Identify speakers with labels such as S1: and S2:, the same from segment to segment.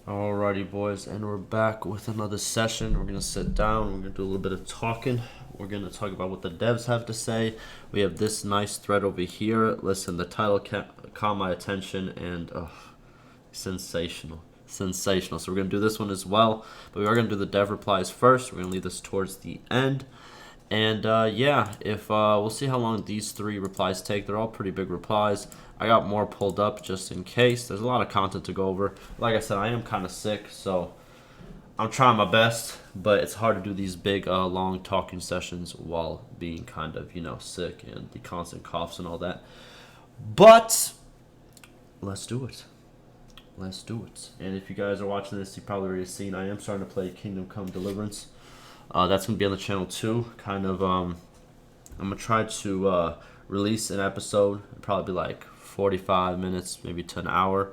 S1: Alrighty, boys, and we're back with another session. We're gonna sit down. We're gonna do a little bit of talking. We're gonna talk about what the devs have to say. We have this nice thread over here. Listen, the title caught my attention, and sensational, sensational. So we're gonna do this one as well, but we are gonna do the dev replies first. We're gonna leave this towards the end. And yeah, if we'll see how long these three replies take. They're all pretty big replies. I got more pulled up just in case. There's a lot of content to go over. Like I said, I am kind of sick, so I'm trying my best. But it's hard to do these big, long talking sessions while being kind of, sick and the constant coughs and all that. But let's do it. Let's do it. And if you guys are watching this, you probably already seen I am starting to play Kingdom Come Deliverance. That's going to be on the channel too. Kind of, I'm going to try to release an episode. It'll probably be like 45 minutes, maybe to an hour.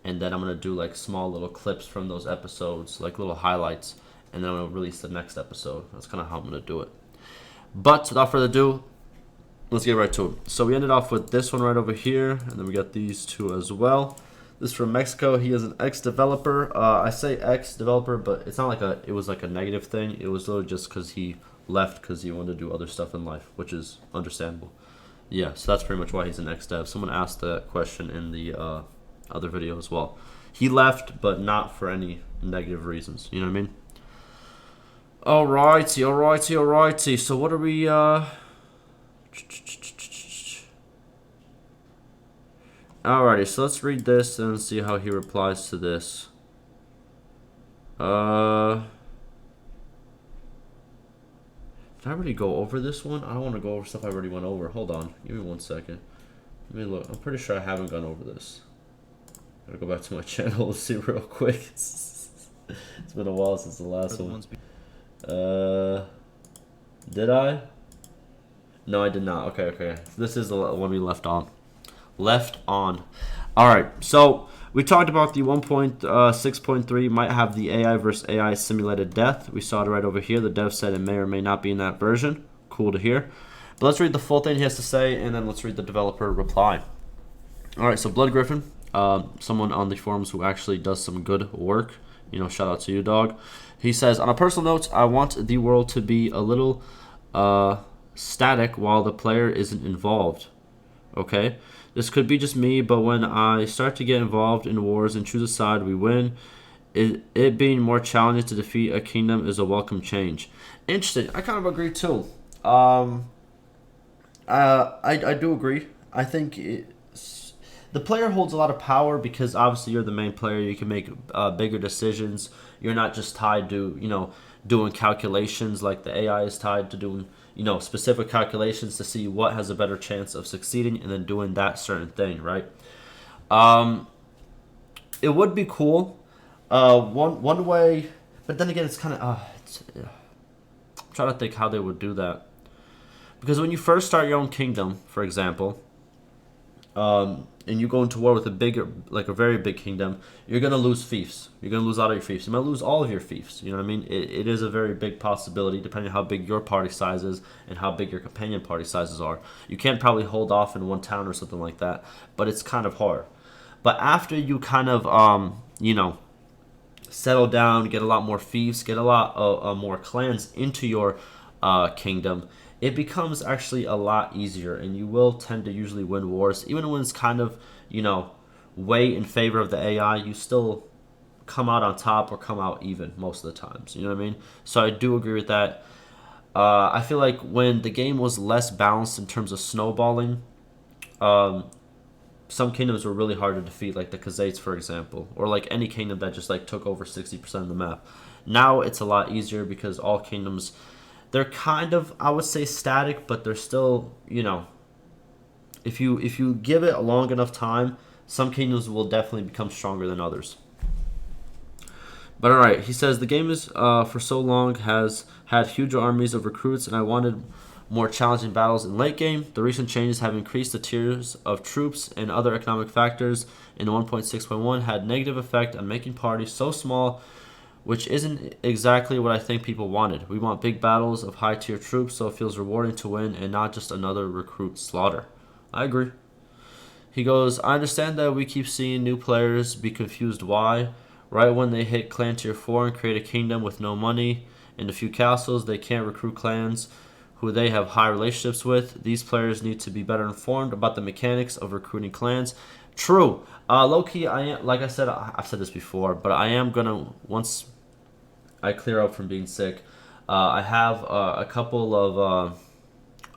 S1: And then I'm going to do like small little clips from those episodes, like little highlights. And then I'm going to release the next episode. That's kind of how I'm going to do it. But without further ado, let's get right to it. So we ended off with this one right over here. And then we got these two as well. This is from Mexico. He is an ex-developer. I say ex-developer, but it's not like it was like a negative thing. It was literally just because he left because he wanted to do other stuff in life, which is understandable. Yeah, so that's pretty much why he's an ex-dev. Someone asked that question in the other video as well. He left, but not for any negative reasons. You know what I mean? Alrighty. So what are we... Alrighty, so let's read this and see how he replies to this. Did I already go over this one? I don't want to go over stuff I already went over. Hold on. Give me 1 second. Let me look. I'm pretty sure I haven't gone over this. Gotta go back to my channel and see real quick. It's been a while since the last one. Did I? No, I did not. Okay. This is the one we left on. Alright, so we talked about the 1.6.3 might have the AI versus AI simulated death. We saw it right over here. The dev said it may or may not be in that version. Cool to hear. But let's read the full thing he has to say, and then let's read the developer reply. Alright, so Blood Griffin, someone on the forums who actually does some good work. Shout out to you, dog. He says, on a personal note, I want the world to be a little static while the player isn't involved. Okay? This could be just me, but when I start to get involved in wars and choose a side, we win. It being more challenging to defeat a kingdom is a welcome change. Interesting. I kind of agree too. I do agree. I think the player holds a lot of power because obviously you're the main player. You can make bigger decisions. You're not just tied to doing calculations like the AI is tied to doing specific calculations to see what has a better chance of succeeding and then doing that certain thing, right? It would be cool. One way, but then again, it's kind of I'm trying to think how they would do that, because when you first start your own kingdom, for example, and you go into war with a very big kingdom, you're gonna lose fiefs. You're gonna lose a lot of your fiefs. You might lose all of your fiefs. You know what I mean? It is a very big possibility, depending on how big your party size is and how big your companion party sizes are. You can't probably hold off in one town or something like that, but it's kind of hard. But after you kind of settle down, get a lot more fiefs, get a lot more clans into your kingdom, it becomes actually a lot easier, and you will tend to usually win wars. Even when it's kind of, way in favor of the AI, you still come out on top or come out even most of the times. You know what I mean? So I do agree with that. I feel like when the game was less balanced in terms of snowballing, some kingdoms were really hard to defeat, like the Khazaits, for example, or like any kingdom that just took over 60% of the map. Now it's a lot easier because all kingdoms, they're kind of, I would say, static, but they're still, if you give it a long enough time, some kingdoms will definitely become stronger than others. But alright, he says, the game is for so long has had huge armies of recruits, and I wanted more challenging battles in late game. The recent changes have increased the tiers of troops and other economic factors in 1.6.1 had negative effect on making parties so small, which isn't exactly what I think people wanted. We want big battles of high tier troops so it feels rewarding to win and not just another recruit slaughter. I agree. He goes, I understand that we keep seeing new players be confused why. Right when they hit clan tier 4 and create a kingdom with no money and a few castles, they can't recruit clans who they have high relationships with. These players need to be better informed about the mechanics of recruiting clans. True. Low-key, I am, like I said, I've said this before, but I am going to, once I clear up from being sick, I have a couple of,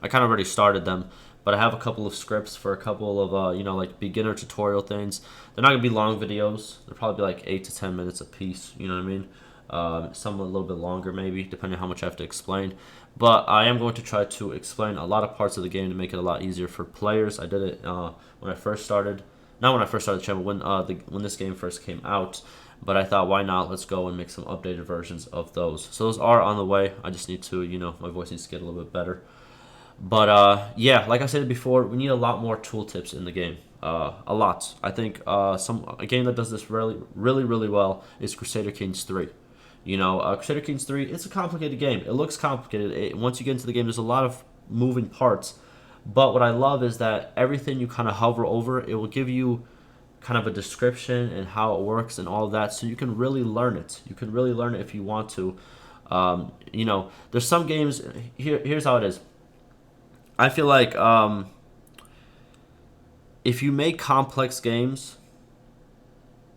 S1: I kind of already started them, but I have a couple of scripts for a couple of, like beginner tutorial things. They're not going to be long videos. They'll probably be like 8 to 10 minutes a piece, you know what I mean? Some a little bit longer maybe, depending on how much I have to explain. But I am going to try to explain a lot of parts of the game to make it a lot easier for players. I did it when I first started. Not when I first started the channel, when this game first came out. But I thought, why not? Let's go and make some updated versions of those. So those are on the way. I just need to, my voice needs to get a little bit better. But yeah, like I said before, we need a lot more tooltips in the game. A lot. I think a game that does this really, really, really well is Crusader Kings 3. Crusader Kings 3, it's a complicated game. It looks complicated. Once you get into the game, there's a lot of moving parts. But what I love is that everything you kind of hover over, it will give you kind of a description and how it works and all of that, so you can really learn it. You can really learn it if you want to. There's some games, here's how it is. I feel like if you make complex games,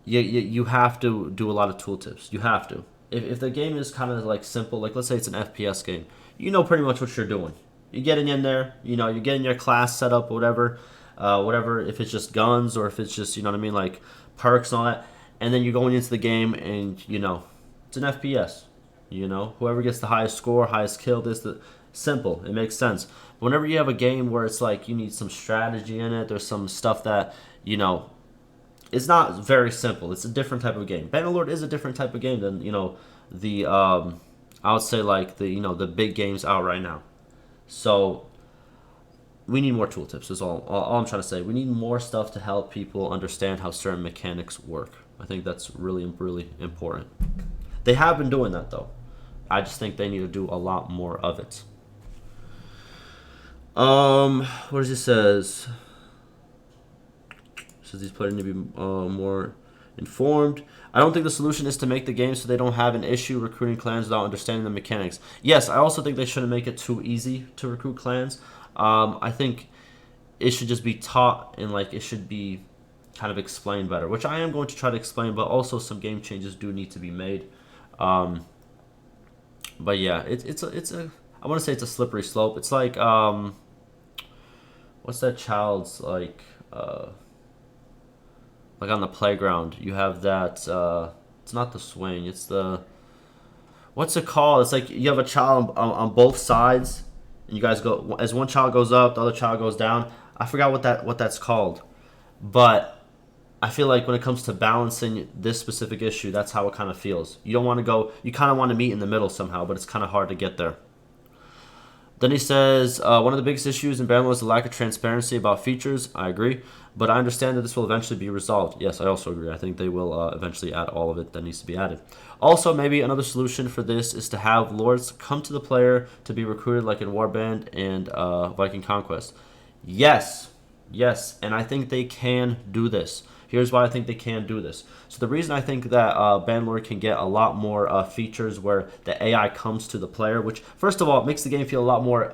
S1: you have to do a lot of tooltips. You have to. If the game is kind of like simple, like let's say it's an FPS game, you know pretty much what you're doing. You're getting in there, you're getting your class set up, whatever, if it's just guns or if it's just, you know what I mean, like perks and all that. And then you're going into the game and, it's an FPS. Whoever gets the highest score, highest kill, simple. It makes sense. But whenever you have a game where it's like you need some strategy in it, there's some stuff that, it's not very simple. It's a different type of game. Bannerlord is a different type of game than, the, I would say like the big games out right now. So we need more tooltips is all I'm trying to say. We need more stuff to help people understand how certain mechanics work. I think that's really, really important. They have been doing that though. I just think they need to do a lot more of it. What does it says? Says these players need to be more informed. I don't think the solution is to make the game so they don't have an issue recruiting clans without understanding the mechanics. Yes, I also think they shouldn't make it too easy to recruit clans. I think it should just be taught and like it should be kind of explained better, which I am going to try to explain, but also some game changes do need to be made. But yeah, it's a I want to say it's a slippery slope. It's like what's that child's like on the playground, you have that, it's not the swing, it's the, what's it called? It's like you have a child on both sides, and you guys go, as one child goes up, the other child goes down. I forgot what that's called. But I feel like when it comes to balancing this specific issue, that's how it kind of feels. You don't want to go, you kind of want to meet in the middle somehow, but it's kind of hard to get there. Then he says, one of the biggest issues in Bannerlord is the lack of transparency about features. I agree, but I understand that this will eventually be resolved. Yes, I also agree. I think they will eventually add all of it that needs to be added. Also, maybe another solution for this is to have lords come to the player to be recruited like in Warband and Viking Conquest. Yes, and I think they can do this. Here's why I think they can do this. So the reason I think that Bannerlord can get a lot more features where the AI comes to the player, which first of all, it makes the game feel a lot more,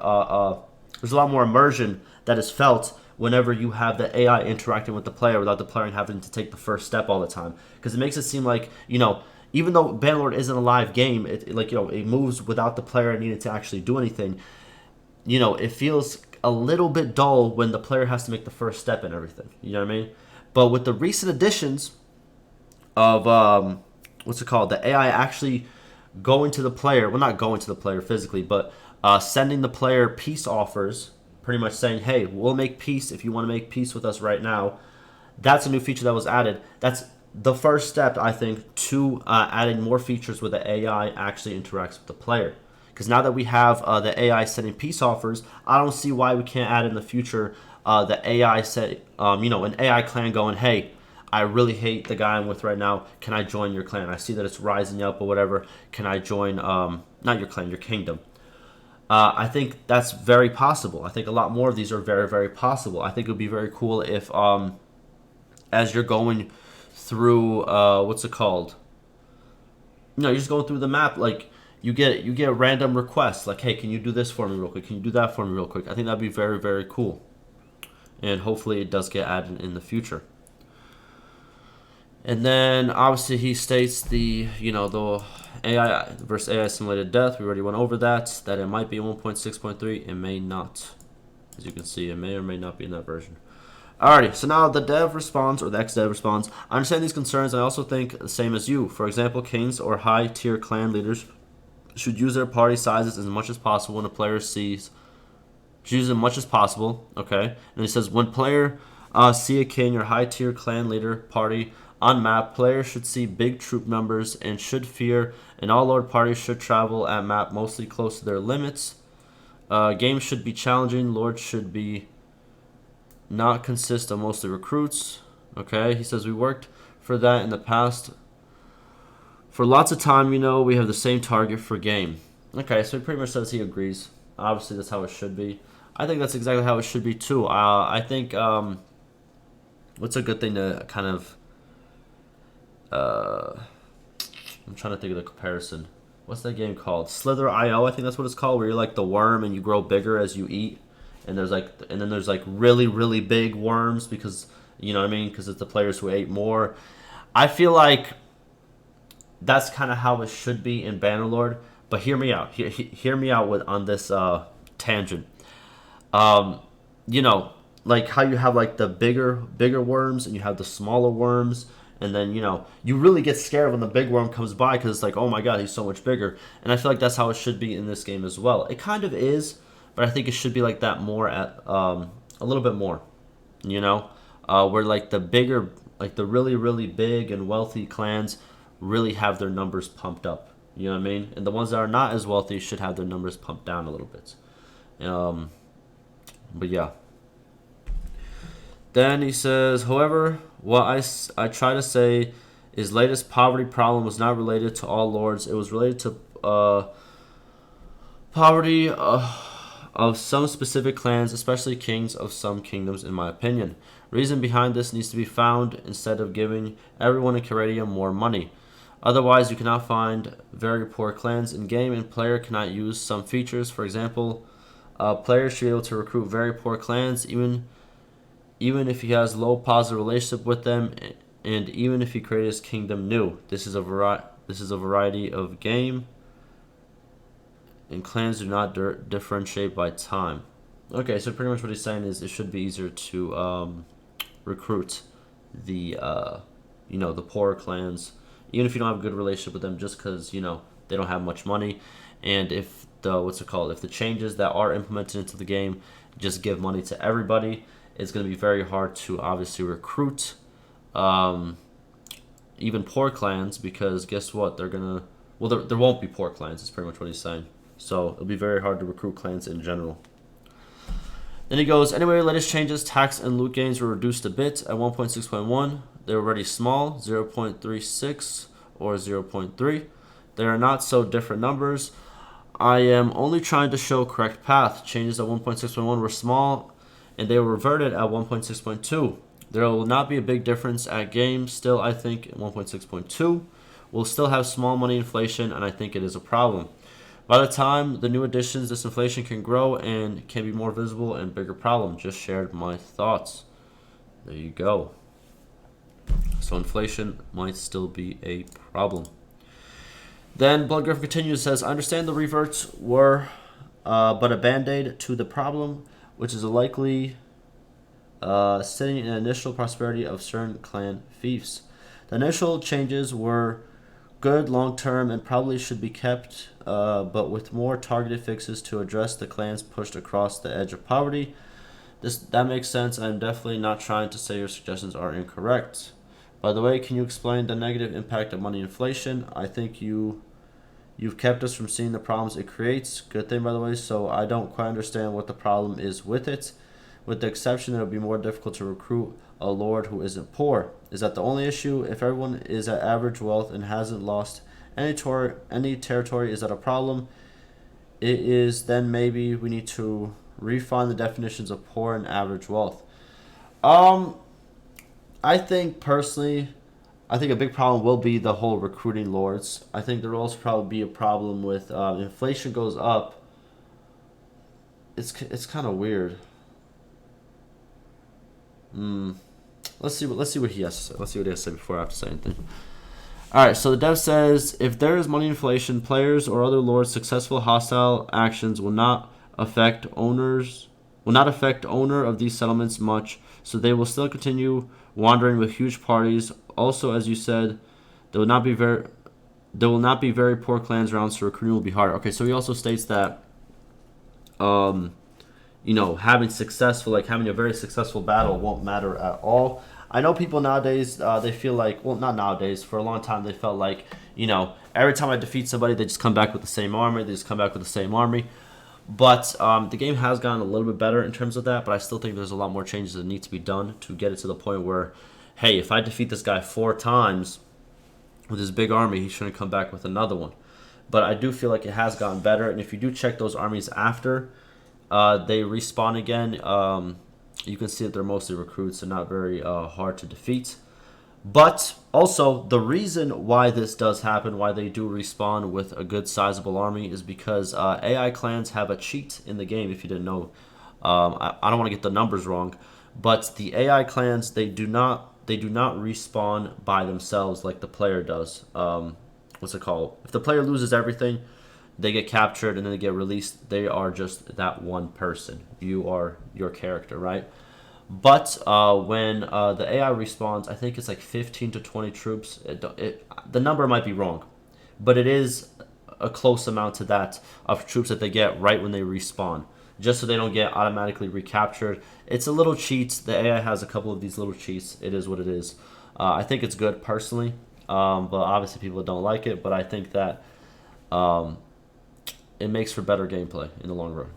S1: there's a lot more immersion that is felt whenever you have the AI interacting with the player without the player having to take the first step all the time. Because it makes it seem like, even though Bannerlord isn't a live game, it moves without the player needing to actually do anything. It feels a little bit dull when the player has to make the first step and everything. You know what I mean? But with the recent additions of, the AI actually going to the player, well, not going to the player physically, but sending the player peace offers, pretty much saying, hey, we'll make peace if you want to make peace with us right now. That's a new feature that was added. That's the first step, I think, to adding more features where the AI actually interacts with the player. Because now that we have the AI sending peace offers, I don't see why we can't add in the future the AI set, an AI clan going, hey, I really hate the guy I'm with right now. Can I join your clan? I see that it's rising up or whatever. Can I join, not your clan, your kingdom? I think that's very possible. I think a lot more of these are very, very possible. I think it would be very cool if, as you're going through, you're just going through the map. Like you get random requests. Like, hey, can you do this for me real quick? Can you do that for me real quick? I think that'd be very, very cool. And hopefully it does get added in the future. And then obviously he states the AI versus AI simulated death. We already went over that. That it might be 1.6.3. It may not. As you can see, it may or may not be in that version. Alrighty, so now the dev responds, or the ex-dev responds, I understand these concerns, and I also think the same as you. For example, kings or high-tier clan leaders should use their party sizes as much as possible when a player sees. Should use as much as possible, okay? And he says, when player see a king or high-tier clan leader party on map, players should see big troop numbers and should fear, and all lord parties should travel at map mostly close to their limits. Games should be challenging, lords should be not consist of mostly recruits. Okay, he says we worked for that in the past. For lots of time, we have the same target for game. Okay, so he pretty much says he agrees. Obviously, that's how it should be. I think that's exactly how it should be too. I think what's a good thing to kind of I'm trying to think of the comparison. What's that game called? Slither.io, I think that's what it's called, where you're like the worm and you grow bigger as you eat. And then there's really, really big worms because, you know what I mean? Because it's the players who ate more. I feel like that's kind of how it should be in Bannerlord. But hear me out. Hear me out on this tangent. Like how you have like the bigger worms and you have the smaller worms. And then, you really get scared when the big worm comes by because it's like, oh my god, he's so much bigger. And I feel like that's how it should be in this game as well. It kind of is. But I think it should be like that more a little bit more, where like the bigger, like the really, really big and wealthy clans really have their numbers pumped up. You know what I mean? And the ones that are not as wealthy should have their numbers pumped down a little bit. But yeah. Then he says, however, what I try to say is latest poverty problem was not related to all lords. It was related to poverty of some specific clans, especially kings of some kingdoms, in my opinion. Reason behind this needs to be found instead of giving everyone in Caredia more money. Otherwise, you cannot find very poor clans in game, and player cannot use some features. For example, players should be able to recruit very poor clans, even if he has low positive relationship with them, and even if he created his kingdom new. This is a variety of game. And clans do not differentiate by time. Okay, so pretty much what he's saying is it should be easier to recruit the the poorer clans, even if you don't have a good relationship with them, just because they don't have much money. And if if the changes that are implemented into the game just give money to everybody, it's going to be very hard to obviously recruit even poor clans, because guess what? There won't be poor clans. Is pretty much what he's saying. So it'll be very hard to recruit clans in general. Then he goes, anyway, latest changes, tax and loot gains were reduced a bit at 1.6.1. They were already small, 0.36 or 0.3. They are not so different numbers. I am only trying to show correct path. Changes at 1.6.1 were small, and they were reverted at 1.6.2. There will not be a big difference at game. Still, I think 1.6.2 will still have small money inflation, and I think it is a problem. By the time the new additions, this inflation can grow and can be more visible and bigger problem. Just shared my thoughts. There you go. So inflation might still be a problem. Then Bloodgriffin continues, says, I understand the reverts were but a band-aid to the problem, which is a likely sitting in initial prosperity of certain clan fiefs. The initial changes were good long-term and probably should be kept, but with more targeted fixes to address the clans pushed across the edge of poverty. That makes sense. I'm definitely not trying to say your suggestions are incorrect. By the way, can you explain the negative impact of money inflation? I think you've kept us from seeing the problems it creates. Good thing, by the way, so I don't quite understand what the problem is with it. With the exception that it would be more difficult to recruit a lord who isn't poor. Is that the only issue? If everyone is at average wealth and hasn't lost any territory, is that a problem? It is. Then maybe we need to refine the definitions of poor and average wealth. I think personally, I think a big problem will be the whole recruiting lords. I think there will also probably be a problem with inflation goes up. It's kind of weird. Let's see what he has to say. Let's see what he has to say before I have to say anything. All right. So the dev says if there is money inflation, players or other lords' successful hostile actions will not affect owners. Will not affect owner of these settlements much, so they will still continue wandering with huge parties. Also, as you said, there will not be very poor clans around, so recruiting will be harder. Okay, so he also states that having having a very successful battle won't matter at all. I know people nowadays, they feel like, well, not nowadays, for a long time they felt like, every time I defeat somebody, they just come back with the same army. They just come back with the same army. But the game has gotten a little bit better in terms of that, but I still think there's a lot more changes that need to be done to get it to the point where, hey, if I defeat this guy 4 times with his big army, he shouldn't come back with another one. But I do feel like it has gotten better, and if you do check those armies after they respawn again, you can see that they're mostly recruits and not very hard to defeat. But also, the reason why this does happen, why they do respawn with a good sizable army, is because AI clans have a cheat in the game, if you didn't know. I don't want to get the numbers wrong, but the AI clans, they do not respawn by themselves like the player does. What's it called? If the player loses everything, they get captured and then they get released. They are just that one person. You are your character, right? But when the AI respawns, I think it's like 15 to 20 troops. The number might be wrong, but it is a close amount to that of troops that they get right when they respawn, just so they don't get automatically recaptured. It's a little cheat. The AI has a couple of these little cheats. It is what it is. I think it's good personally, but obviously people don't like it. But I think that it makes for better gameplay in the long run.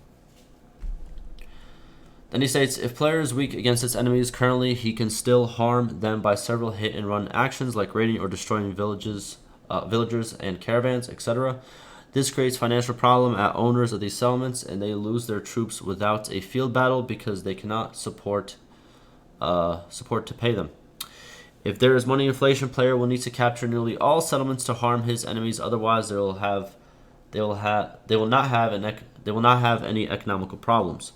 S1: Then he states, if player is weak against its enemies currently, he can still harm them by several hit-and-run actions like raiding or destroying villagers and caravans, etc. This creates financial problem at owners of these settlements, and they lose their troops without a field battle because they cannot support to pay them. If there is money inflation, player will need to capture nearly all settlements to harm his enemies. Otherwise, they will not have any economical problems.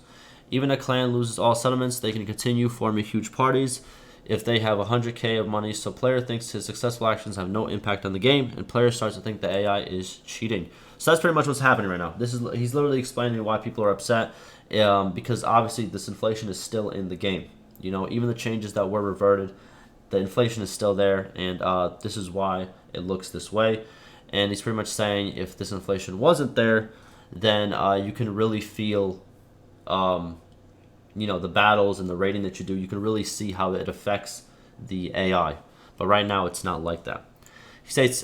S1: Even a clan loses all settlements, they can continue forming huge parties if they have 100k of money, so player thinks his successful actions have no impact on the game, and player starts to think the AI is cheating. So that's pretty much what's happening right now. He's literally explaining why people are upset, because obviously this inflation is still in the game. Even the changes that were reverted, the inflation is still there, and this is why it looks this way. And he's pretty much saying if this inflation wasn't there, then you can really feel the battles and the rating that you do, you can really see how it affects the AI. But right now, it's not like that. He states,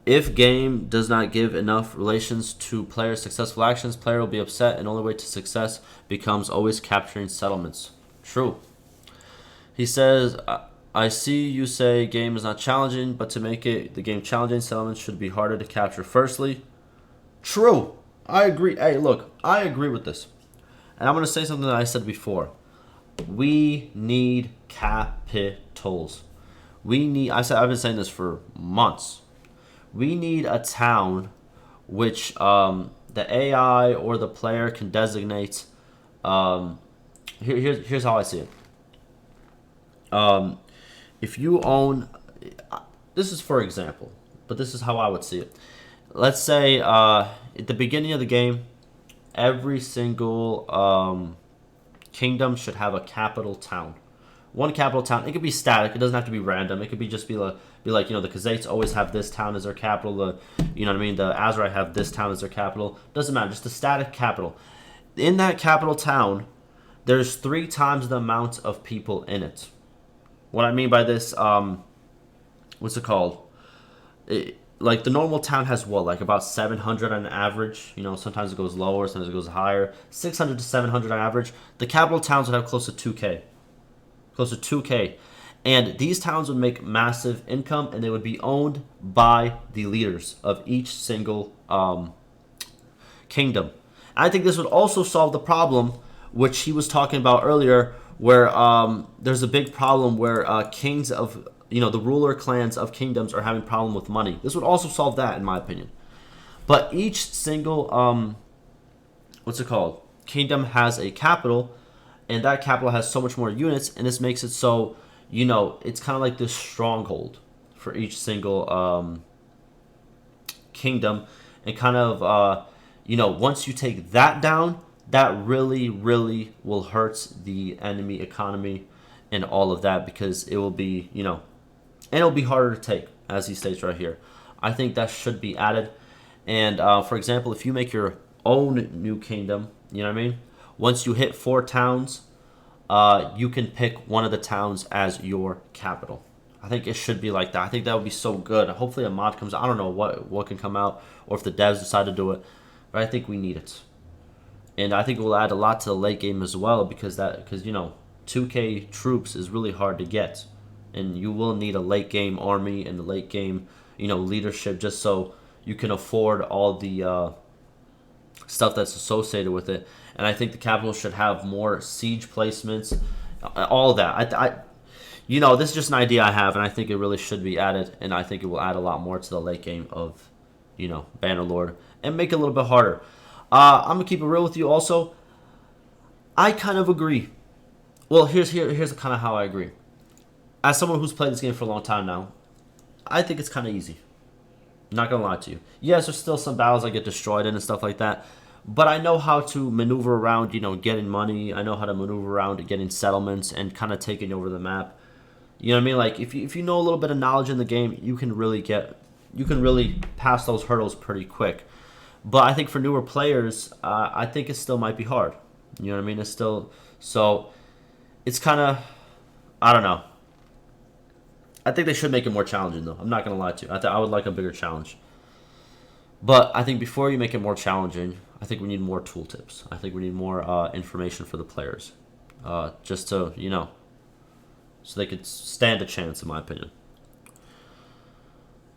S1: if game does not give enough relations to player's successful actions, player will be upset, and only way to success becomes always capturing settlements. True. He says, I see you say game is not challenging, but to make the game challenging, settlements should be harder to capture. Firstly, true. I agree. Hey, look, I agree with this. And I'm going to say something that I said before. We need capitals. I've been saying this for months. We need a town which the AI or the player can designate. Here's how I see it. If you own, this is for example, but this is how I would see it. Let's say at the beginning of the game, every single kingdom should have a capital town. One capital town. It could be static. It doesn't have to be random. It could be the Khazaits always have this town as their capital. The Azrai have this town as their capital. Doesn't matter. Just a static capital. In that capital town, there's 3 times the amount of people in it. What I mean by this, what's it called? Like the normal town has about 700 on average. Sometimes it goes lower, sometimes it goes higher. 600 to 700 on average. The capital towns would have close to 2K. Close to 2K. And these towns would make massive income, and they would be owned by the leaders of each single kingdom. And I think this would also solve the problem, which he was talking about earlier, where there's a big problem where kings of the ruler clans of kingdoms are having problem with money. This would also solve that, in my opinion. But each single what's it called? Kingdom has a capital, and that capital has so much more units, and this makes it so it's kind of like this stronghold for each single kingdom, and kind of once you take that down, that really really will hurt the enemy economy and all of that, because it will be and it'll be harder to take, as he states right here. I think that should be added. And for example, if you make your own new kingdom, you know what I mean? Once you hit 4 towns, you can pick one of the towns as your capital. I think it should be like that. I think that would be so good. Hopefully a mod comes out. I don't know what can come out, or if the devs decide to do it, but I think we need it. And I think it will add a lot to the late game as well, because 2K troops is really hard to get, and you will need a late game army and the late game leadership, just so you can afford all the stuff that's associated with it. And I think the capital should have more siege placements, all that. This is just an idea I have, and I think it really should be added, and I think it will add a lot more to the late game of Bannerlord, and make it a little bit harder. I'm gonna keep it real with you. Also, I kind of agree. Well, here's kind of how I agree. As someone who's played this game for a long time now, I think it's kind of easy. Not gonna lie to you. Yes, there's still some battles I get destroyed in and stuff like that, but I know how to maneuver around, getting money. I know how to maneuver around getting settlements and kind of taking over the map. You know what I mean? Like if you know a little bit of knowledge in the game, you can really pass those hurdles pretty quick. But I think for newer players, I think it still might be hard. You know what I mean? It's still so. It's kind of, I don't know. I think they should make it more challenging, though. I'm not gonna lie to you. I would like a bigger challenge. But I think before you make it more challenging, I think we need more tooltips. I think we need more information for the players, just to so they could stand a chance, in my opinion.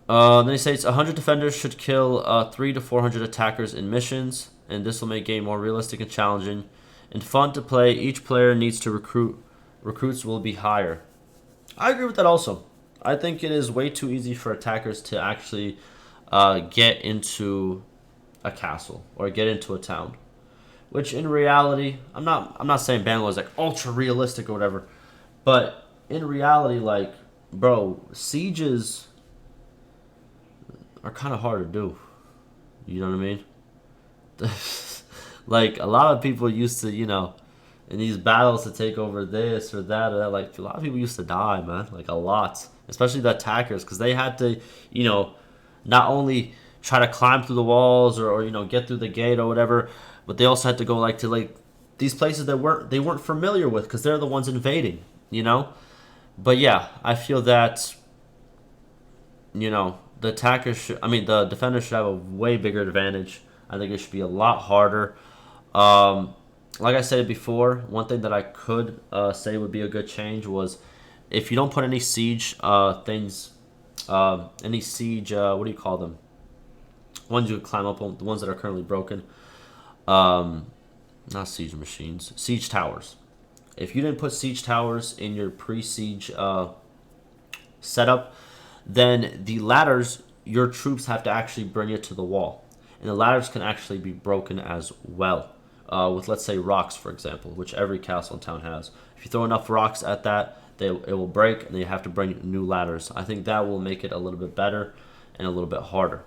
S1: Then he states 100 defenders should kill 300 to 400 attackers in missions, and this will make game more realistic and challenging and fun to play. Each player needs to recruit. Recruits will be higher. I agree with that also. I think it is way too easy for attackers to actually get into a castle or get into a town, which in reality, I'm not saying Bannerlord is like ultra realistic or whatever, but in reality, like, bro, sieges are kind of hard to do. You know what I mean? Like, a lot of people used to, in these battles to take over this or that, like, a lot of people used to die, man. Like, a lot. Especially the attackers, because they had to, not only try to climb through the walls or get through the gate or whatever, but they also had to go, to these places that they weren't familiar with, because they're the ones invading, But, yeah, I feel that, the the defenders should have a way bigger advantage. I think it should be a lot harder. Like I said before, one thing that I could say would be a good change was if you don't put any siege things, any siege, what do you call them? Ones you climb up on, the ones that are currently broken. Not siege machines, siege towers. If you didn't put siege towers in your pre-siege setup, then the ladders, your troops have to actually bring it to the wall. And the ladders can actually be broken as well. With, let's say, rocks, for example, which every castle and town has. If you throw enough rocks at that, it will break, and then you have to bring new ladders. I think that will make it a little bit better and a little bit harder.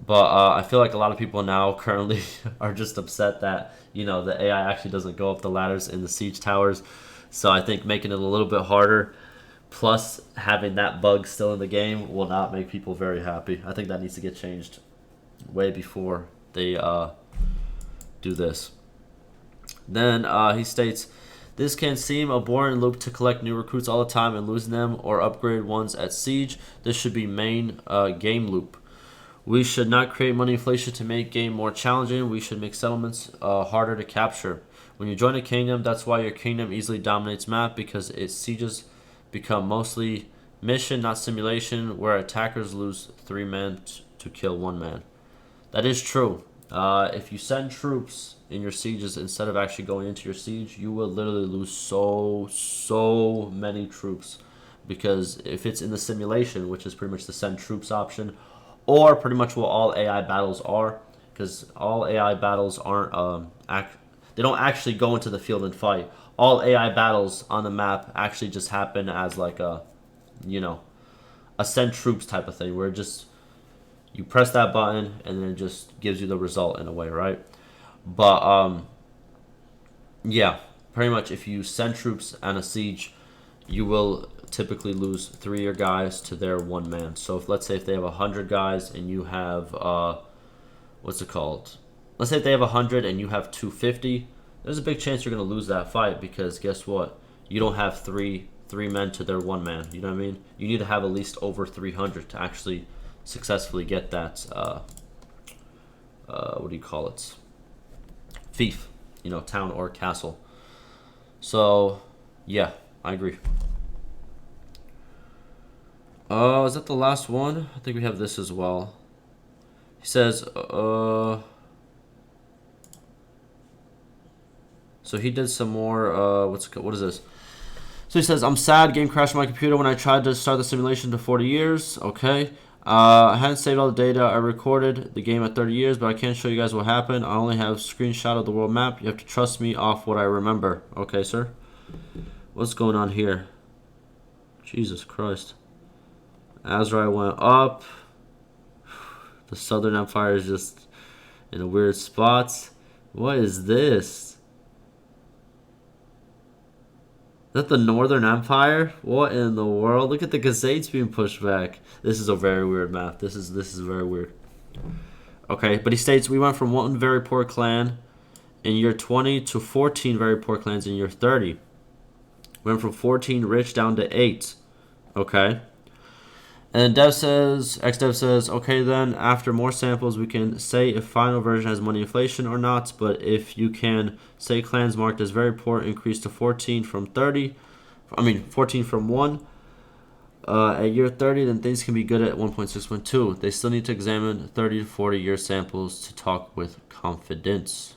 S1: But I feel like a lot of people now currently are just upset that, the AI actually doesn't go up the ladders in the siege towers. So I think making it a little bit harder, plus having that bug still in the game, will not make people very happy. I think that needs to get changed way before they do this. Then he states, this can seem a boring loop to collect new recruits all the time and losing them or upgrade ones at siege. This should be main game loop. We should not create money inflation to make game more challenging. We should make settlements harder to capture. When you join a kingdom, that's why your kingdom easily dominates map, because its sieges become mostly mission, not simulation, where attackers lose 3 men to kill 1 man. That is true. If you send troops in your sieges instead of actually going into your siege, you will literally lose so many troops. Because if it's in the simulation, which is pretty much the send troops option, or pretty much what all AI battles are, because all AI battles aren't they don't actually go into the field and fight. All AI battles on the map actually just happen as like a, you know, a send troops type of thing, where it just you press that button and then it just gives you the result in a way, right? But yeah, pretty much if you send troops on a siege, you will typically lose 3 of your guys to their 1 man. So if let's say if they have 100 guys and you have what's it called? Let's say if they have 100 and you have 250, there's a big chance you're gonna lose that fight because guess what? You don't have three men to their 1 man. You know what I mean? You need to have at least over 300 to actually successfully get that. What do you call it? Fief, you know, town or castle. So, yeah, I agree. Is that the last one? I think we have this as well. He says, so he did some more, what is this? So he says, I'm sad, game crashed on my computer when I tried to start the simulation to 40 years. Okay. I hadn't saved all the data. I recorded the game at 30 years, but I can't show you guys what happened. I only have a screenshot of the world map. You have to trust me off what I remember. Okay, sir? What's going on here? Jesus Christ. Azrai went up. The Southern Empire is just in a weird spot. What is this? Is that the Northern Empire? What in the world? Look at the Gazettes being pushed back. This is a very weird map. This is very weird. Okay, but he states we went from 1 very poor clan in year 20 to 14 very poor clans in year 30. We went from 14 rich down to 8. Okay. And Dev says, XDev says, okay then, after more samples, we can say if final version has money inflation or not, but if you can say clans marked as very poor increase to 14 from 30, 14 from 1, at year 30, then things can be good at 1.612. They still need to examine 30 to 40 year samples to talk with confidence.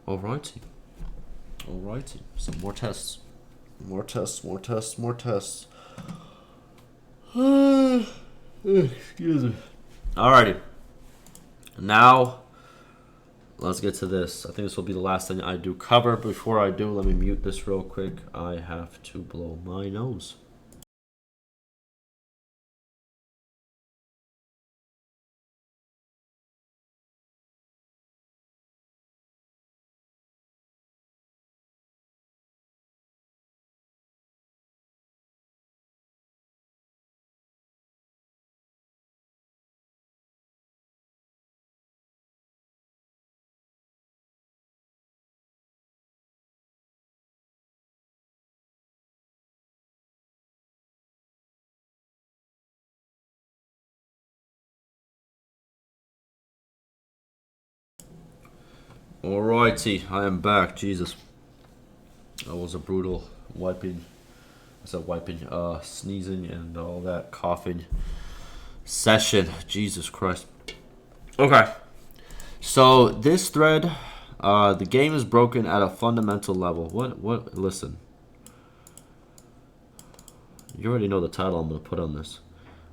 S1: Alrighty. Some more tests. More tests. Excuse me. Alrighty. Now, let's get to this. I think this will be the last thing I do cover. Before I do, let me mute this real quick. I have to blow my nose. Alrighty, I am back. Jesus. That was a brutal sneezing and all that coughing session. Jesus Christ. Okay. So this thread, the game is broken at a fundamental level. What, listen. You already know the title I'm going to put on this.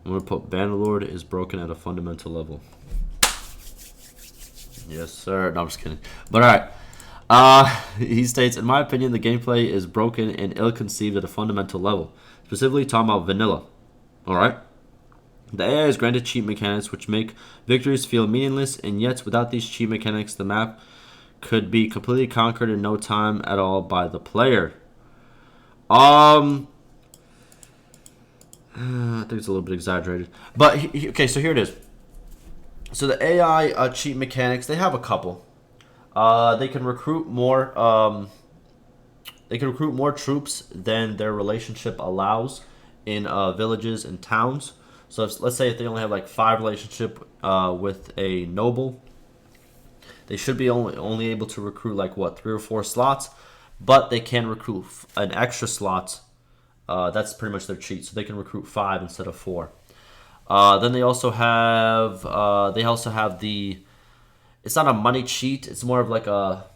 S1: I'm going to put Bannerlord is broken at a fundamental level. Yes, sir. No, I'm just kidding. But alright. He states, in my opinion, the gameplay is broken and ill-conceived at a fundamental level. Specifically talking about vanilla. Alright? The AI is granted cheat mechanics which make victories feel meaningless, and yet without these cheat mechanics, the map could be completely conquered in no time at all by the player. I think it's a little bit exaggerated. But, okay, so here it is. So the AI cheat mechanics, they have a couple. They can recruit more. They can recruit more troops than their relationship allows in villages and towns. So let's say if they only have like 5 relationship with a noble, they should be only able to recruit like what 3 or 4 slots, but they can recruit an extra slot. That's pretty much their cheat. So they can recruit 5 instead of 4. Then they also have the it's not a money cheat. It's more of like a,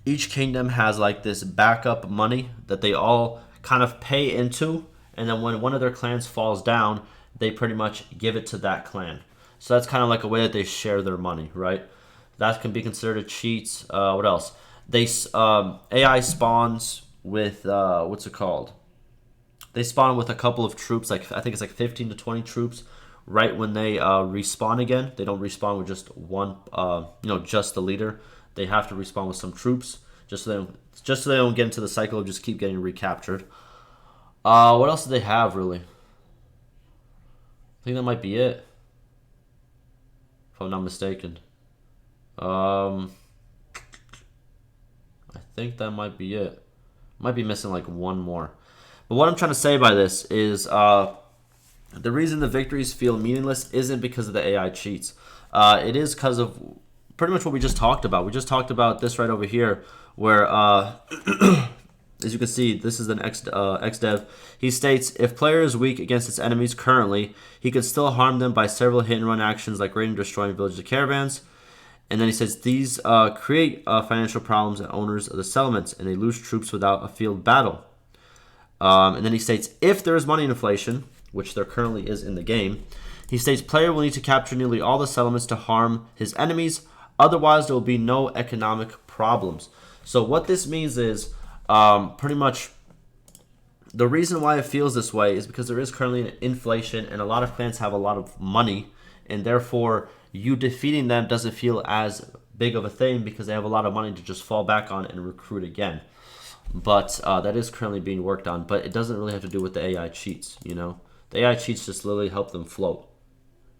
S1: each kingdom has like this backup money that they all kind of pay into, and then when one of their clans falls down, they pretty much give it to that clan. So that's kind of like a way that they share their money, right? That can be considered a cheat. What else? They AI spawns with what's it called? They spawn with a couple of troops, like I think it's like 15 to 20 troops, right when they respawn again. They don't respawn with just one, just the leader. They have to respawn with some troops, just so they don't get into the cycle of just keep getting recaptured. What else do they have, really? I think that might be it, if I'm not mistaken. I think that might be it. Might be missing like one more. But what I'm trying to say by this is the reason the victories feel meaningless isn't because of the AI cheats. It is because of pretty much what we just talked about. We just talked about this right over here, where, as you can see, this is an ex-dev. He states, if player is weak against its enemies currently, he could still harm them by several hit-and-run actions like raiding, destroying villages or caravans. And then he says, these create financial problems at owners of the settlements, and they lose troops without a field battle. And then he states, if there is money inflation, which there currently is in the game, he states player will need to capture nearly all the settlements to harm his enemies. Otherwise, there will be no economic problems. So what this means is pretty much the reason why it feels this way is because there is currently an inflation, and a lot of clans have a lot of money, and therefore you defeating them doesn't feel as big of a thing because they have a lot of money to just fall back on and recruit again. But that is currently being worked on. But it doesn't really have to do with the AI cheats, you know? The AI cheats just literally help them float.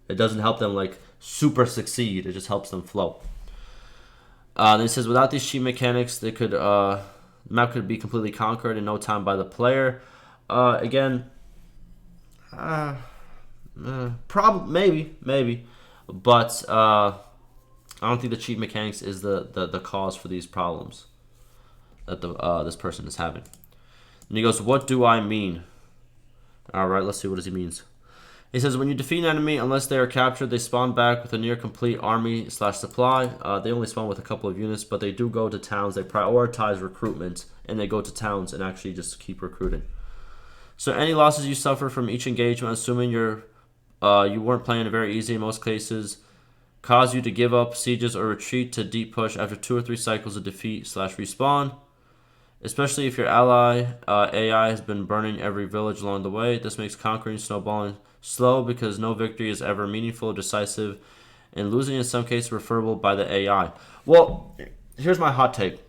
S1: It doesn't help them, like, super succeed. It just helps them float. Then it says, without these cheat mechanics, they could, the map could be completely conquered in no time by the player. Again, maybe. But I don't think the cheat mechanics is the cause for these problems that this person is having. And he goes, what do I mean? All right, let's see what he means. He says, when you defeat an enemy, unless they are captured, they spawn back with a near complete army / supply. They only spawn with a couple of units, but they do go to towns. They prioritize recruitment, and they go to towns and actually just keep recruiting. So any losses you suffer from each engagement, assuming you weren't playing it very easy in most cases, cause you to give up sieges or retreat to deep push after 2 or 3 cycles of defeat / respawn. Especially if your ally AI has been burning every village along the way. This makes conquering snowballing slow because no victory is ever meaningful, decisive, and losing in some cases referable by the AI. Well, here's my hot take.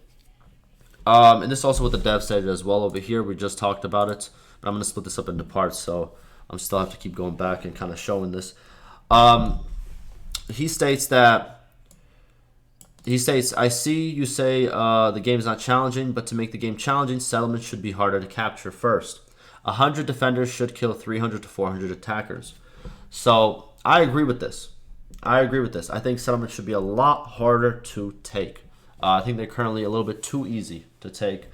S1: And this is also what the dev said as well over here. We just talked about it. But I'm going to split this up into parts, so I'm still have to keep going back and kind of showing this. He states, I see you say the game is not challenging, but to make the game challenging, settlements should be harder to capture first. 100 defenders should kill 300 to 400 attackers. So I agree with this. I think settlements should be a lot harder to take. I think they're currently a little bit too easy to take,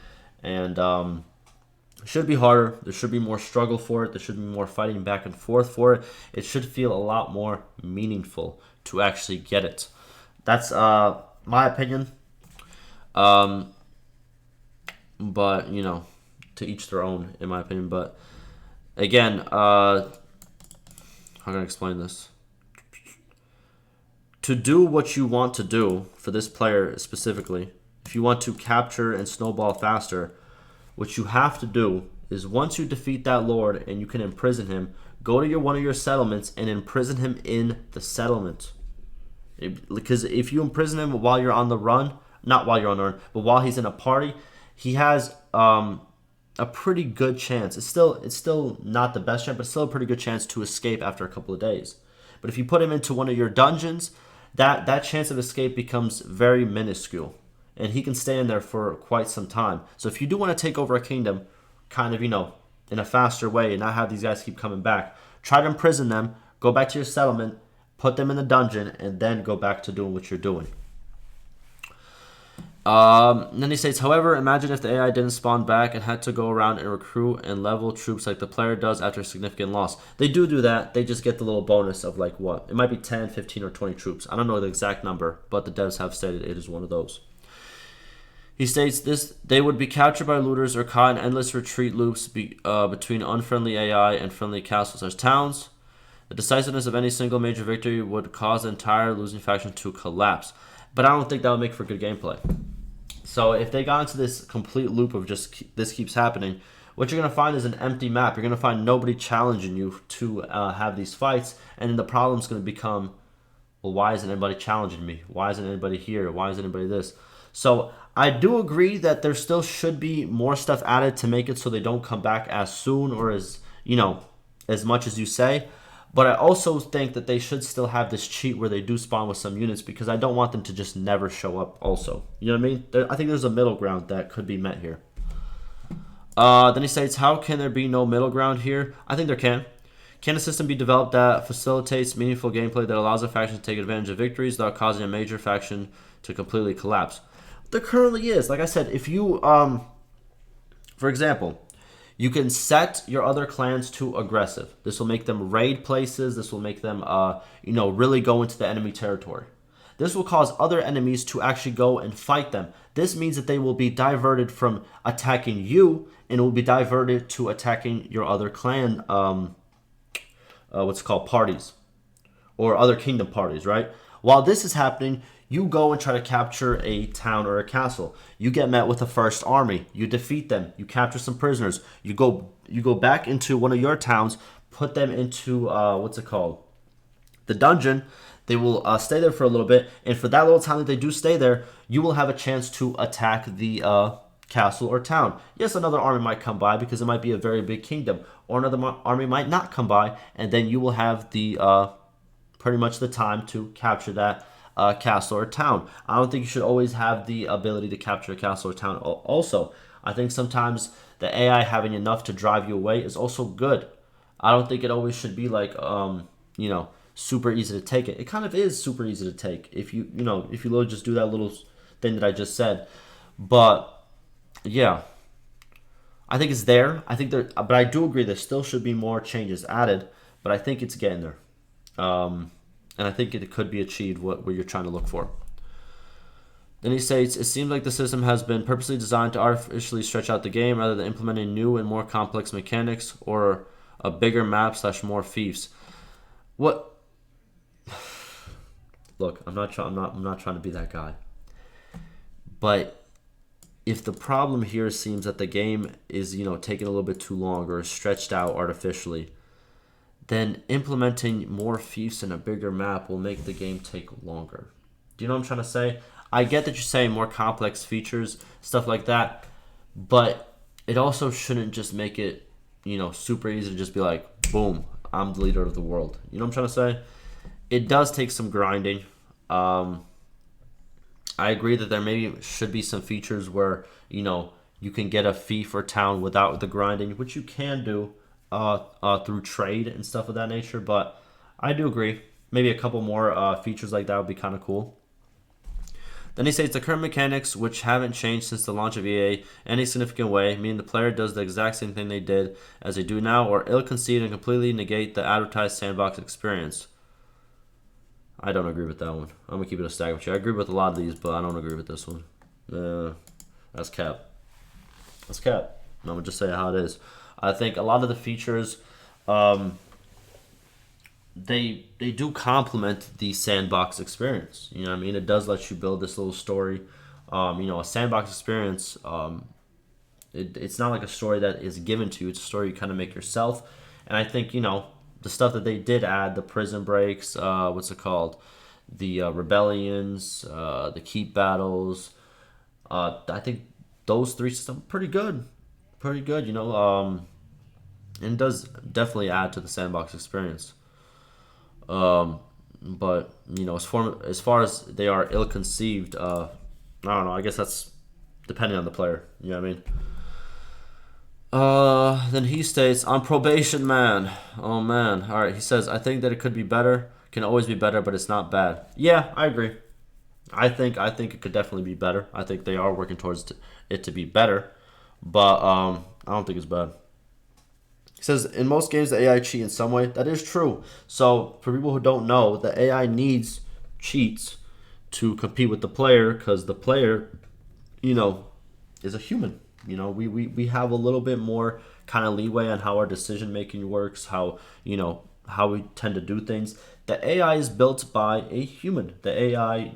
S1: and it should be harder. There should be more struggle for it. There should be more fighting back and forth for it. It should feel a lot more meaningful to actually get it. That's my opinion. But, you know, to each their own, in my opinion. But, again, how can I explain this? To do what you want to do, for this player specifically, if you want to capture and snowball faster, what you have to do is once you defeat that lord and you can imprison him, go to one of your settlements and imprison him in the settlement. Because if you imprison him while you're on the run, not while you're on the run, but while he's in a party, he has a pretty good chance. It's still not the best chance, but still a pretty good chance to escape after a couple of days. But if you put him into one of your dungeons, that chance of escape becomes very minuscule, and he can stay in there for quite some time. So if you do want to take over a kingdom, kind of, you know, in a faster way and not have these guys keep coming back, try to imprison them, go back to your settlement, put them in the dungeon, and then go back to doing what you're doing. Then he states, however, imagine if the AI didn't spawn back and had to go around and recruit and level troops like the player does after a significant loss. They do that. They just get the little bonus of like what? It might be 10, 15, or 20 troops. I don't know the exact number, but the devs have stated it is one of those. He states this: they would be captured by looters or caught in endless retreat loops between unfriendly AI and friendly castles as towns. The decisiveness of any single major victory would cause the entire losing faction to collapse. But I don't think that would make for good gameplay. So if they got into this complete loop of just this keeps happening, what you're going to find is an empty map. You're going to find nobody challenging you to have these fights, and then the problem's going to become, well, why isn't anybody challenging me? Why isn't anybody here? Why isn't anybody this? So I do agree that there still should be more stuff added to make it so they don't come back as soon or as, as much as you say. But I also think that they should still have this cheat where they do spawn with some units, because I don't want them to just never show up also. You know what I mean? I think there's a middle ground that could be met here. Then he states, how can there be no middle ground here? I think there can. Can a system be developed that facilitates meaningful gameplay that allows a faction to take advantage of victories without causing a major faction to completely collapse? There currently is. Like I said, if you, for example, you can set your other clans to aggressive. This will make them raid places. This will make them, really go into the enemy territory. This will cause other enemies to actually go and fight them. This means that they will be diverted from attacking you and will be diverted to attacking your other clan, parties, or other kingdom parties, right? While this is happening, you go and try to capture a town or a castle. You get met with a first army. You defeat them. You capture some prisoners. You go back into one of your towns, put them into the dungeon. They will stay there for a little bit, and for that little time that they do stay there, you will have a chance to attack the castle or town. Yes, another army might come by because it might be a very big kingdom, or another army might not come by, and then you will have the pretty much the time to capture that castle or town. I don't think you should always have the ability to capture a castle or town. Also, I think sometimes the AI having enough to drive you away is also good. I don't think it always should be like super easy to take it. It kind of is super easy to take if you literally just do that little thing that I just said. But yeah, I think it's there. But I do agree there still should be more changes added. But I think it's getting there. And I think it could be achieved what you're trying to look for. Then he states, it seems like the system has been purposely designed to artificially stretch out the game rather than implementing new and more complex mechanics or a bigger map / more fiefs. What? Look, I'm not trying to be that guy. But if the problem here seems that the game is, taking a little bit too long or is stretched out artificially, then implementing more fiefs and a bigger map will make the game take longer. Do you know what I'm trying to say? I get that you're saying more complex features, stuff like that, but it also shouldn't just make it, super easy to just be like, boom, I'm the leader of the world. You know what I'm trying to say? It does take some grinding. I agree that there maybe should be some features where, you can get a fief or town without the grinding, which you can do through trade and stuff of that nature, but I do agree. Maybe a couple more features like that would be kind of cool. Then he says the current mechanics, which haven't changed since the launch of EA in any significant way, meaning the player does the exact same thing they did as they do now, or ill-conceived and completely negate the advertised sandbox experience. I don't agree with that one. I'm going to keep it a stack with you. I agree with a lot of these, but I don't agree with this one. That's cap. That's cap. I'm going to just say how it is. I think a lot of the features, they do complement the sandbox experience. You know what I mean? It does let you build this little story. A sandbox experience, it's not like a story that is given to you. It's a story you kind of make yourself. And I think, the stuff that they did add, the prison breaks, the rebellions, the keep battles, I think those three systems are pretty good. Pretty good, and it does definitely add to the sandbox experience. But as far as they are ill-conceived, I don't know. I guess that's depending on the player. You know what I mean? Then he states, on probation, man. Oh man. All right. He says, I think that it could be better. Can always be better, but it's not bad. Yeah, I agree. I think it could definitely be better. I think they are working towards it to be better, but I don't think it's bad. He says in most games the AI cheat in some way. That is true. So for people who don't know, the AI needs cheats to compete with the player because the player, you know, is a human. You know, we have a little bit more kind of leeway on how our decision making works, how how we tend to do things. The AI is built by a human. The AI,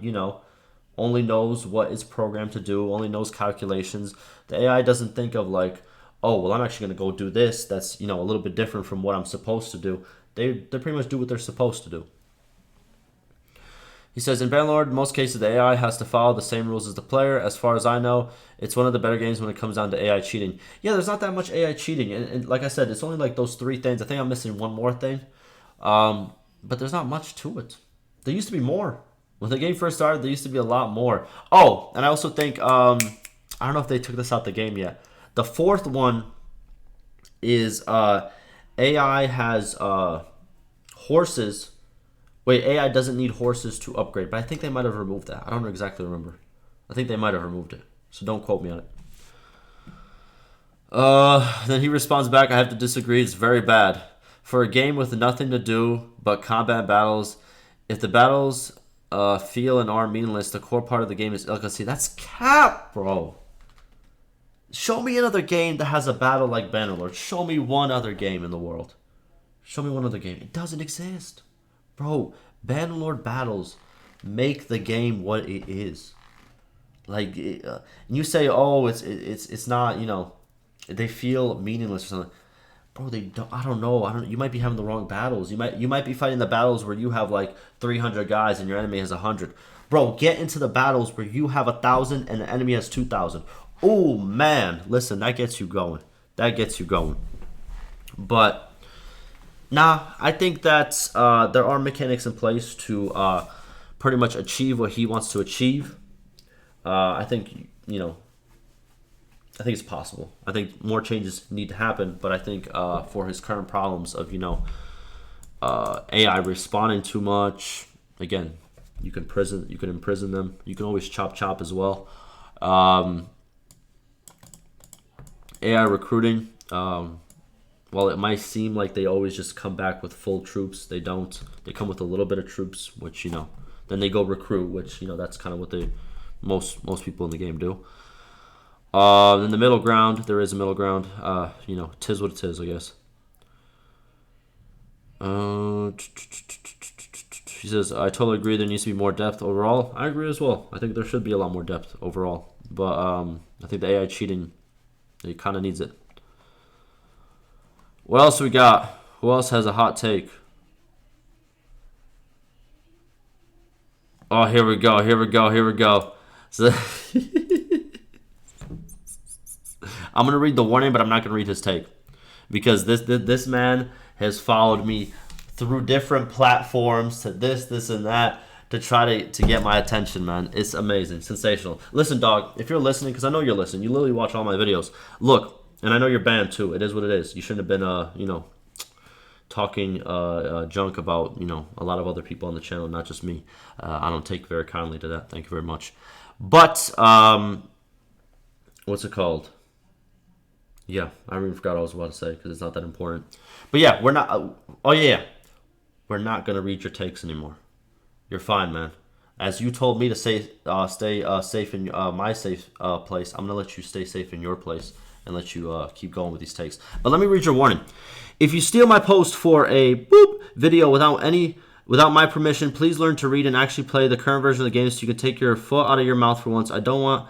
S1: only knows what it's programmed to do, only knows calculations. The AI doesn't think of like, oh, well, I'm actually going to go do this. That's, a little bit different from what I'm supposed to do. They pretty much do what they're supposed to do. He says, in Bannerlord, in most cases, the AI has to follow the same rules as the player. As far as I know, it's one of the better games when it comes down to AI cheating. Yeah, there's not that much AI cheating. And like I said, it's only like those three things. I think I'm missing one more thing. But there's not much to it. There used to be more. When the game first started, there used to be a lot more. Oh, and I also think, I don't know if they took this out the game yet. The fourth one is AI has horses. Wait, AI doesn't need horses to upgrade, but I think they might have removed that. I don't exactly remember. I think they might have removed it, so don't quote me on it. Then he responds back, I have to disagree, it's very bad. For a game with nothing to do but combat battles, if the battles feel and are meaningless, the core part of the game is see, that's cap, bro. Show me another game that has a battle like Bannerlord. Show me one other game in the world. Show me one other game. It doesn't exist. Bro, Bannerlord battles make the game what it is. Like, you say, oh, it's not, they feel meaningless or something. Bro, they don't. I don't know. You might be having the wrong battles. You might be fighting the battles where you have like 300 guys and your enemy has 100. Bro, get into the battles where you have 1,000 and the enemy has 2,000. Oh man, listen, that gets you going. That gets you going. But nah, I think that there are mechanics in place to pretty much achieve what he wants to achieve. I think I think it's possible. I think more changes need to happen, but I think for his current problems of AI responding too much, again, you can imprison them. You can always chop as well. AI recruiting. While it might seem like they always just come back with full troops, they don't. They come with a little bit of troops, which then they go recruit, which that's kind of what most people in the game do. In the middle ground, there is a middle ground. Tis what it is, I guess. She says, I totally agree there needs to be more depth overall. I agree as well. I think there should be a lot more depth overall. But I think the AI cheating, it kind of needs it. What else we got? Who else has a hot take? Oh, here we go. So I'm gonna read the warning, but I'm not gonna read his take because this man has followed me through different platforms to this and that to try to get my attention, man. It's amazing, sensational. Listen, dog, if you're listening, because I know you're listening, you literally watch all my videos. Look, and I know you're banned too. It is what it is. You shouldn't have been talking junk about a lot of other people on the channel, not just me. I don't take very kindly to that. Thank you very much. But what's it called? Yeah, I even forgot what I was about to say because it's not that important. But yeah, we're not. We're not gonna read your takes anymore. You're fine, man. As you told me to stay safe in my safe place, I'm gonna let you stay safe in your place and let you keep going with these takes. But let me read your warning. If you steal my post for a video without my permission, please learn to read and actually play the current version of the game so you can take your foot out of your mouth for once. I don't want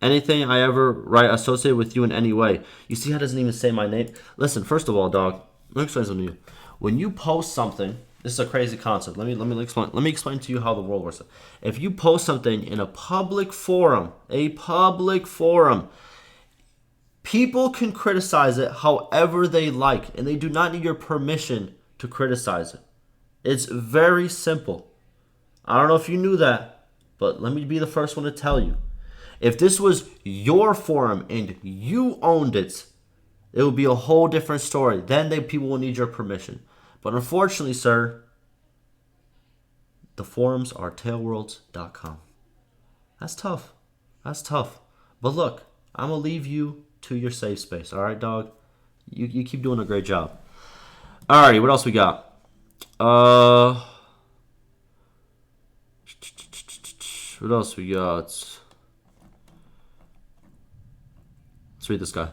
S1: anything I ever write associated with you in any way. You see how it doesn't even say my name? Listen, first of all, dog, let me explain something to you. When you post something, this is a crazy concept. Let me explain to you how the world works. If you post something in a public forum, people can criticize it however they like, and they do not need your permission to criticize it. It's very simple. I don't know if you knew that, but let me be the first one to tell you. If this was your forum and you owned it, it would be a whole different story. Then people will need your permission. But unfortunately, sir, the forums are tailworlds.com. That's tough. That's tough. But look, I'm gonna leave you to your safe space. All right, dog. You keep doing a great job. Alrighty, what else we got? What else we got? Let's read this guy.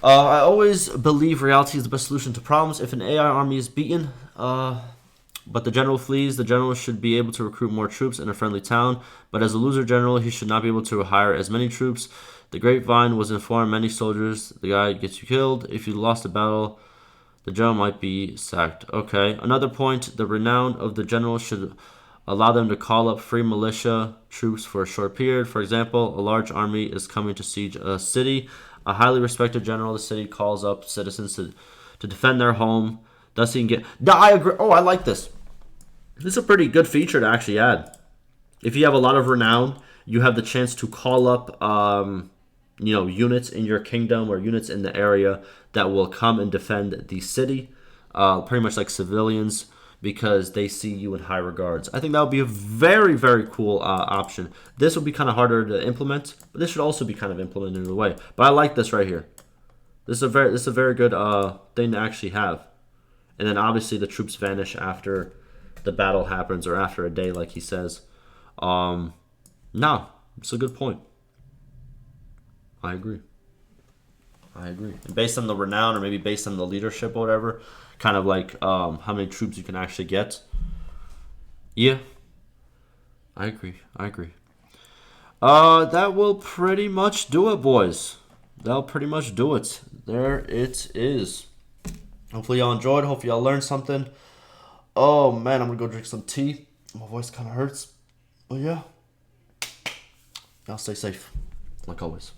S1: I always believe reality is the best solution to problems. If an AI army is beaten, but the general flees, the general should be able to recruit more troops in a friendly town. But as a loser general, he should not be able to hire as many troops. The grapevine was informed many soldiers. The guy gets you killed. If you lost a battle, the general might be sacked. Okay. Another point, the renown of the general should allow them to call up free militia troops for a short period. For example, a large army is coming to siege a city. A highly respected general of the city calls up citizens to defend their home. Thus he can get... I agree. Oh, I like this. This is a pretty good feature to actually add. If you have a lot of renown, you have the chance to call up units in your kingdom or units in the area that will come and defend the city, pretty much like civilians, because they see you in high regards. I think that would be a very, very cool option. This will be kind of harder to implement, but this should also be kind of implemented in a way. But I like this right here. This is a very good thing to actually have. And then obviously the troops vanish after the battle happens or after a day, like he says. No, it's a good point. I agree. And based on the renown or maybe based on the leadership or whatever, kind of like how many troops you can actually get. Yeah, I agree. That will pretty much do it, boys. That'll pretty much do it. There it is. Hopefully y'all enjoyed. Hopefully y'all learned something. Oh, man, I'm going to go drink some tea. My voice kind of hurts. But yeah, y'all stay safe, like always.